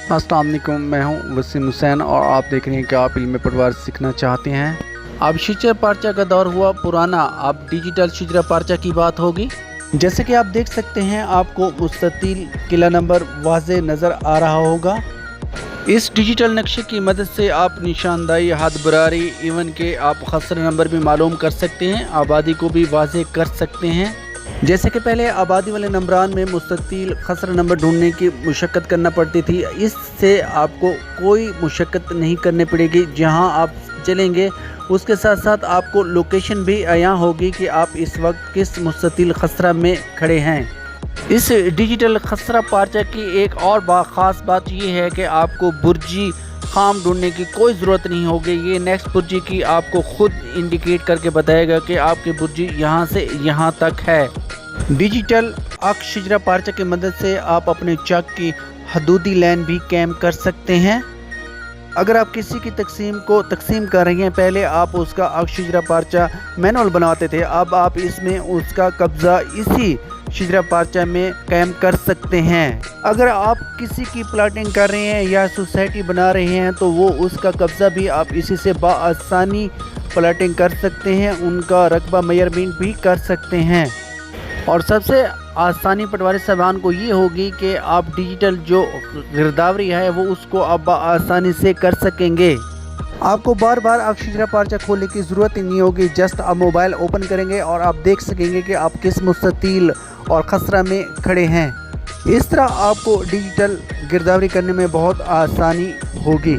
अस्सलाम वालेकुम, मैं हूं वसीम हुसैन और आप देख रहे हैं कि आप इल्म पटवार सीखना चाहते हैं। अब शिजरा पार्चा का दौर हुआ पुराना, अब डिजिटल शिजरा पार्चा की बात होगी। जैसे कि आप देख सकते हैं, आपको मुस्ततील किला नंबर वाज़े नज़र आ रहा होगा। इस डिजिटल नक्शे की मदद से आप निशानदाही, हद बरारी, इवन के आप खसरा नंबर भी मालूम कर सकते हैं, आबादी को भी वाज़े कर सकते हैं। जैसे कि पहले आबादी वाले नंबरान में मुस्ततील खसरा नंबर ढूंढने की मुशक्क़त करना पड़ती थी, इससे आपको कोई मुशक्क़त नहीं करनी पड़ेगी। जहां आप चलेंगे उसके साथ साथ आपको लोकेशन भी आया होगी कि आप इस वक्त किस मुस्ततील खसरा में खड़े हैं। इस डिजिटल खसरा पार्चा की एक और ख़ास बात यह है कि आपको बुर्जी खाम ढूंढने की कोई ज़रूरत नहीं होगी। ये नेक्स्ट बुर्जी की आपको खुद इंडिकेट करके बताएगा कि आपकी बुर्जी यहाँ से यहाँ तक है। डिजिटल शिजरा पार्चा की मदद से आप अपने चक की हदूदी लाइन भी कैम कर सकते हैं। अगर आप किसी की तकसीम कर रही हैं, पहले आप उसका शिजरा पार्चा मैनुअल बनाते थे, अब आप इसमें उसका कब्ज़ा इसी शिजरा पार्चा में कायम कर सकते हैं। अगर आप किसी की प्लाटिंग कर रहे हैं या सोसाइटी बना रहे हैं तो वो उसका कब्ज़ा भी आप इसी से बआसानी प्लाटिंग कर सकते हैं, उनका रकबा मेजरमेंट भी कर सकते हैं। और सबसे आसानी पटवारी साहबान को ये होगी कि आप डिजिटल जो गिरदावरी है वो उसको आप आसानी से कर सकेंगे। आपको बार बार शिजरा पार्चा खोलने की ज़रूरत ही नहीं होगी। जस्ट आप मोबाइल ओपन करेंगे और आप देख सकेंगे कि आप किस मुस्ततील और खसरा में खड़े हैं। इस तरह आपको डिजिटल गिरदावरी करने में बहुत आसानी होगी।